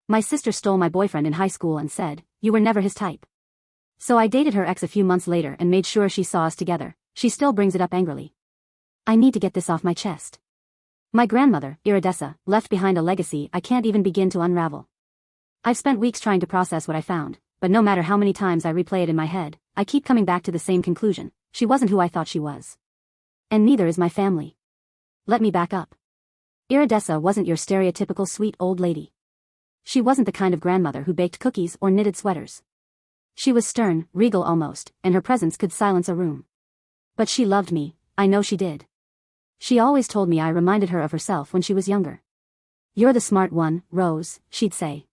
My sister stole my boyfriend in high school and said, "You were never his type." So I dated her ex a few months later and made sure she saw us together. She still brings it up angrily. I need to get this off my chest. My grandmother, Iridessa, left behind a legacy I can't even begin to unravel. I've spent weeks trying to process what I found, but no matter how many times I replay it in my head, I keep coming back to the same conclusion. She wasn't who I thought she was. And neither is my family. Let me back up. Iridessa wasn't your stereotypical sweet old lady. She wasn't the kind of grandmother who baked cookies or knitted sweaters. She was stern, regal almost, and her presence could silence a room. But she loved me, I know she did. She always told me I reminded her of herself when she was younger. "You're the smart one, Rose," she'd say.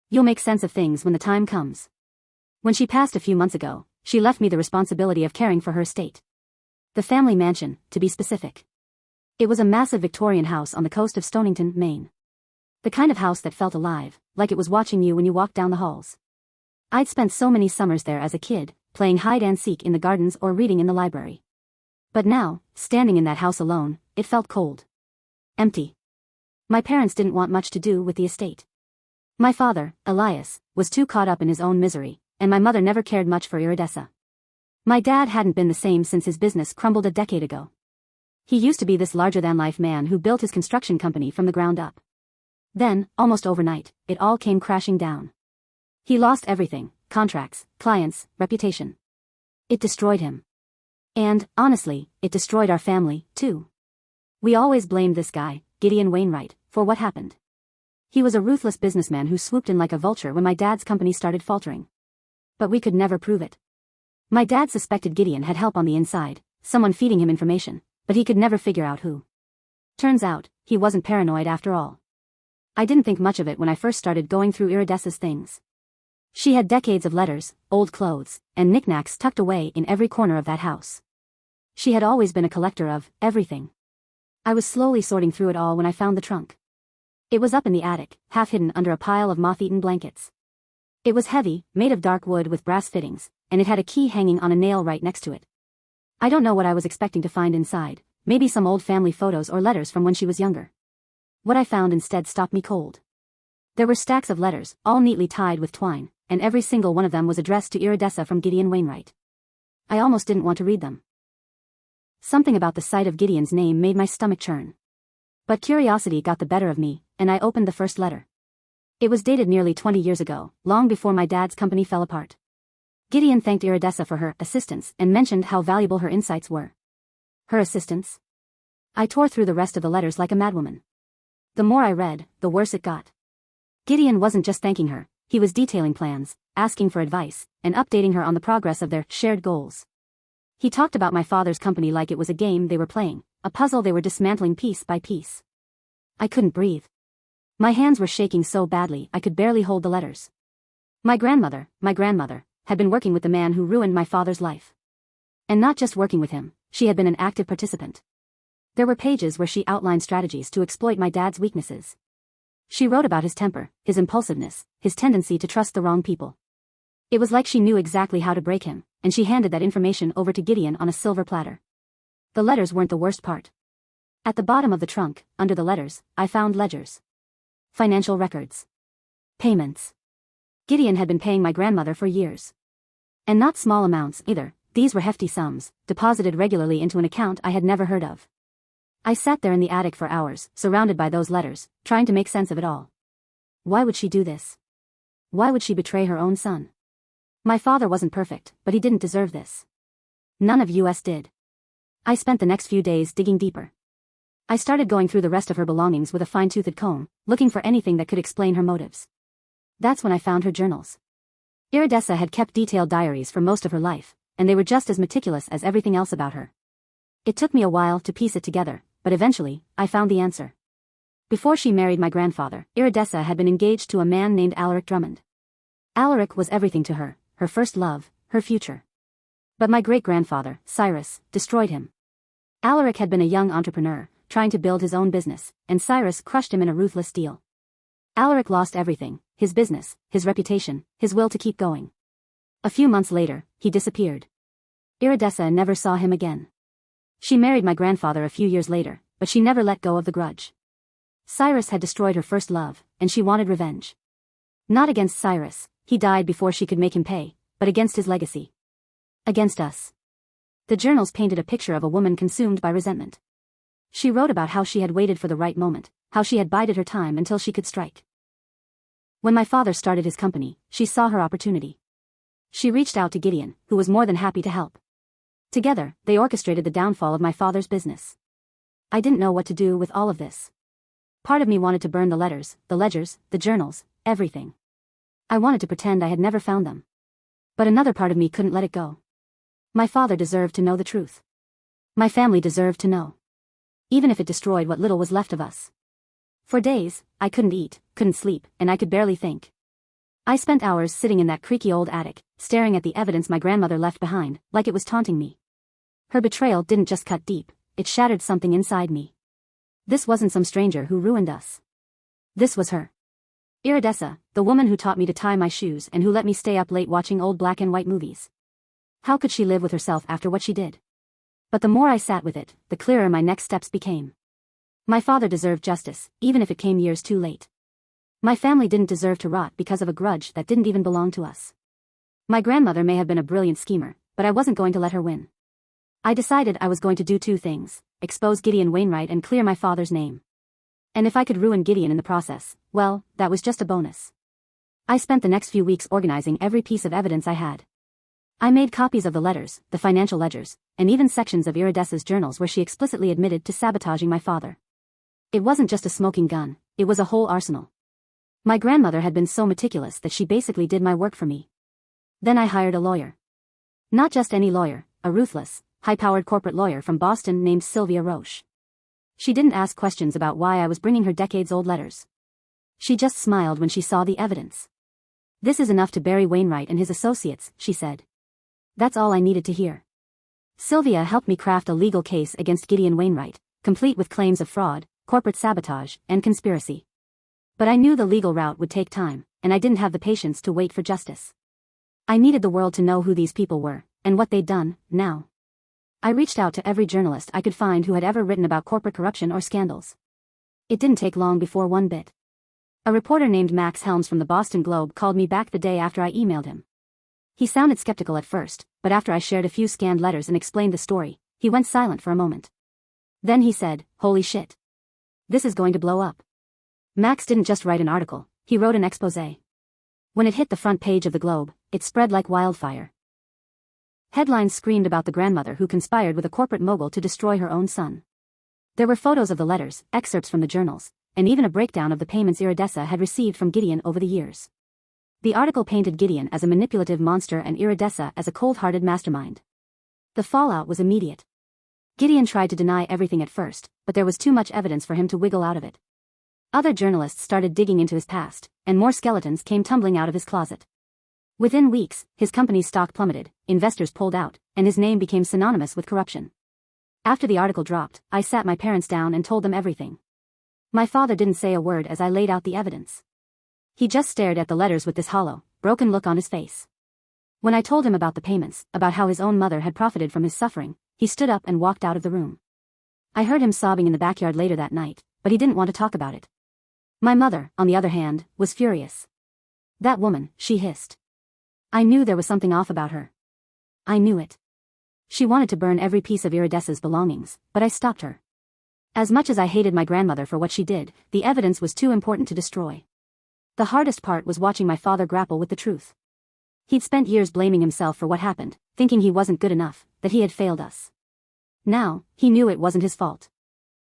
"You'll make sense of things when the time comes." When she passed a few months ago, she left me the responsibility of caring for her estate. The family mansion, to be specific. It was a massive Victorian house on the coast of Stonington, Maine. The kind of house that felt alive, like it was watching you when you walked down the halls. I'd spent so many summers there as a kid, playing hide-and-seek in the gardens or reading in the library. But now, standing in that house alone, it felt cold. Empty. My parents didn't want much to do with the estate. My father, Elias, was too caught up in his own misery, and my mother never cared much for Iridessa. My dad hadn't been the same since his business crumbled a decade ago. He used to be this larger-than-life man who built his construction company from the ground up. Then, almost overnight, it all came crashing down. He lost everything: contracts, clients, reputation. It destroyed him. And, honestly, it destroyed our family, too. We always blamed this guy, Gideon Wainwright, for what happened. He was a ruthless businessman who swooped in like a vulture when my dad's company started faltering. But we could never prove it. My dad suspected Gideon had help on the inside, someone feeding him information, but he could never figure out who. Turns out, he wasn't paranoid after all. I didn't think much of it when I first started going through Iridessa's things. She had decades of letters, old clothes, and knickknacks tucked away in every corner of that house. She had always been a collector of everything. I was slowly sorting through it all when I found the trunk. It was up in the attic, half hidden under a pile of moth-eaten blankets. It was heavy, made of dark wood with brass fittings, and it had a key hanging on a nail right next to it. I don't know what I was expecting to find inside, maybe some old family photos or letters from when she was younger. What I found instead stopped me cold. There were stacks of letters, all neatly tied with twine, and every single one of them was addressed to Iridessa from Gideon Wainwright. I almost didn't want to read them. Something about the sight of Gideon's name made my stomach churn. But curiosity got the better of me, and I opened the first letter. It was dated nearly 20 years ago, long before my dad's company fell apart. Gideon thanked Iridessa for her assistance and mentioned how valuable her insights were. Her assistance? I tore through the rest of the letters like a madwoman. The more I read, the worse it got. Gideon wasn't just thanking her, he was detailing plans, asking for advice, and updating her on the progress of their shared goals. He talked about my father's company like it was a game they were playing, a puzzle they were dismantling piece by piece. I couldn't breathe. My hands were shaking so badly I could barely hold the letters. My grandmother, had been working with the man who ruined my father's life. And not just working with him, she had been an active participant. There were pages where she outlined strategies to exploit my dad's weaknesses. She wrote about his temper, his impulsiveness, his tendency to trust the wrong people. It was like she knew exactly how to break him, and she handed that information over to Gideon on a silver platter. The letters weren't the worst part. At the bottom of the trunk, under the letters, I found ledgers. Financial records. Payments. Gideon had been paying my grandmother for years. And not small amounts, either. These were hefty sums, deposited regularly into an account I had never heard of. I sat there in the attic for hours, surrounded by those letters, trying to make sense of it all. Why would she do this? Why would she betray her own son? My father wasn't perfect, but he didn't deserve this. None of us did. I spent the next few days digging deeper. I started going through the rest of her belongings with a fine-toothed comb, looking for anything that could explain her motives. That's when I found her journals. Iridessa had kept detailed diaries for most of her life, and they were just as meticulous as everything else about her. It took me a while to piece it together, but eventually, I found the answer. Before she married my grandfather, Iridessa had been engaged to a man named Alaric Drummond. Alaric was everything to her, her first love, her future. But my great-grandfather, Cyrus, destroyed him. Alaric had been a young entrepreneur, trying to build his own business, and Cyrus crushed him in a ruthless deal. Alaric lost everything: his business, his reputation, his will to keep going. A few months later, he disappeared. Iridessa never saw him again. She married my grandfather a few years later, but she never let go of the grudge. Cyrus had destroyed her first love, and she wanted revenge. Not against Cyrus, he died before she could make him pay, but against his legacy. Against us. The journals painted a picture of a woman consumed by resentment. She wrote about how she had waited for the right moment, how she had bided her time until she could strike. When my father started his company, she saw her opportunity. She reached out to Gideon, who was more than happy to help. Together, they orchestrated the downfall of my father's business. I didn't know what to do with all of this. Part of me wanted to burn the letters, the ledgers, the journals, everything. I wanted to pretend I had never found them. But another part of me couldn't let it go. My father deserved to know the truth. My family deserved to know. Even if it destroyed what little was left of us. For days, I couldn't eat, couldn't sleep, and I could barely think. I spent hours sitting in that creaky old attic, staring at the evidence my grandmother left behind, like it was taunting me. Her betrayal didn't just cut deep, it shattered something inside me. This wasn't some stranger who ruined us. This was her. Iridessa, the woman who taught me to tie my shoes and who let me stay up late watching old black and white movies. How could she live with herself after what she did? But the more I sat with it, the clearer my next steps became. My father deserved justice, even if it came years too late. My family didn't deserve to rot because of a grudge that didn't even belong to us. My grandmother may have been a brilliant schemer, but I wasn't going to let her win. I decided I was going to do two things: expose Gideon Wainwright and clear my father's name. And if I could ruin Gideon in the process, well, that was just a bonus. I spent the next few weeks organizing every piece of evidence I had. I made copies of the letters, the financial ledgers, and even sections of Iridessa's journals where she explicitly admitted to sabotaging my father. It wasn't just a smoking gun, it was a whole arsenal. My grandmother had been so meticulous that she basically did my work for me. Then I hired a lawyer. Not just any lawyer, a ruthless, high-powered corporate lawyer from Boston named Sylvia Roche. She didn't ask questions about why I was bringing her decades-old letters. She just smiled when she saw the evidence. "This is enough to bury Wainwright and his associates," she said. That's all I needed to hear. Sylvia helped me craft a legal case against Gideon Wainwright, complete with claims of fraud, corporate sabotage, and conspiracy. But I knew the legal route would take time, and I didn't have the patience to wait for justice. I needed the world to know who these people were, and what they'd done, now. I reached out to every journalist I could find who had ever written about corporate corruption or scandals. It didn't take long before one bit. A reporter named Max Helms from the Boston Globe called me back the day after I emailed him. He sounded skeptical at first, but after I shared a few scanned letters and explained the story, he went silent for a moment. Then he said, "Holy shit. This is going to blow up." Max didn't just write an article, he wrote an exposé. When it hit the front page of the Globe, it spread like wildfire. Headlines screamed about the grandmother who conspired with a corporate mogul to destroy her own son. There were photos of the letters, excerpts from the journals, and even a breakdown of the payments Iridessa had received from Gideon over the years. The article painted Gideon as a manipulative monster and Iridessa as a cold-hearted mastermind. The fallout was immediate. Gideon tried to deny everything at first, but there was too much evidence for him to wiggle out of it. Other journalists started digging into his past, and more skeletons came tumbling out of his closet. Within weeks, his company's stock plummeted, investors pulled out, and his name became synonymous with corruption. After the article dropped, I sat my parents down and told them everything. My father didn't say a word as I laid out the evidence. He just stared at the letters with this hollow, broken look on his face. When I told him about the payments, about how his own mother had profited from his suffering, he stood up and walked out of the room. I heard him sobbing in the backyard later that night, but he didn't want to talk about it. My mother, on the other hand, was furious. "That woman," she hissed. I knew there was something off about her. I knew it. She wanted to burn every piece of Iridessa's belongings, but I stopped her. As much as I hated my grandmother for what she did, the evidence was too important to destroy. The hardest part was watching my father grapple with the truth. He'd spent years blaming himself for what happened, thinking he wasn't good enough, that he had failed us. Now, he knew it wasn't his fault.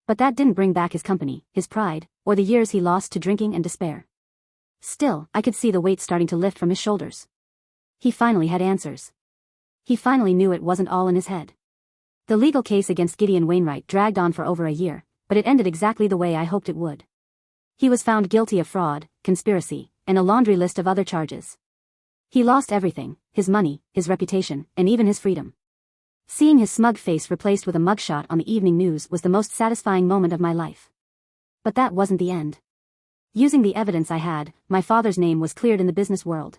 But that didn't bring back his company, his pride, or the years he lost to drinking and despair. Still, I could see the weight starting to lift from his shoulders. He finally had answers. He finally knew it wasn't all in his head. The legal case against Gideon Wainwright dragged on for over a year, but it ended exactly the way I hoped it would. He was found guilty of fraud, conspiracy, and a laundry list of other charges. He lost everything, his money, his reputation, and even his freedom. Seeing his smug face replaced with a mugshot on the evening news was the most satisfying moment of my life. But that wasn't the end. Using the evidence I had, my father's name was cleared in the business world.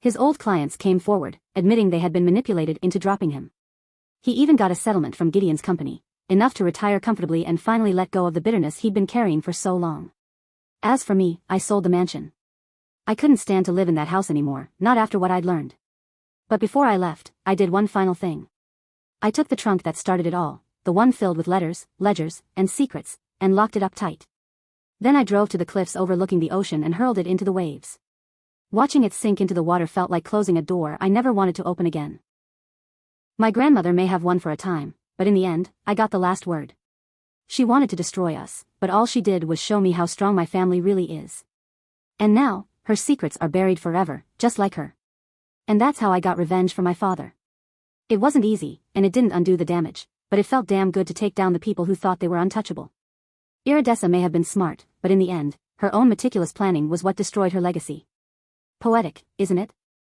His old clients came forward, admitting they had been manipulated into dropping him. He even got a settlement from Gideon's company, enough to retire comfortably and finally let go of the bitterness he'd been carrying for so long. As for me, I sold the mansion. I couldn't stand to live in that house anymore, not after what I'd learned. But before I left, I did one final thing. I took the trunk that started it all, the one filled with letters, ledgers, and secrets, and locked it up tight. Then I drove to the cliffs overlooking the ocean and hurled it into the waves. Watching it sink into the water felt like closing a door I never wanted to open again. My grandmother may have won for a time, but in the end, I got the last word. She wanted to destroy us, but all she did was show me how strong my family really is. And now, her secrets are buried forever, just like her. And that's how I got revenge for my father. It wasn't easy, and it didn't undo the damage, but it felt damn good to take down the people who thought they were untouchable. Iridessa may have been smart, but in the end, her own meticulous planning was what destroyed her legacy. Poetic, isn't it?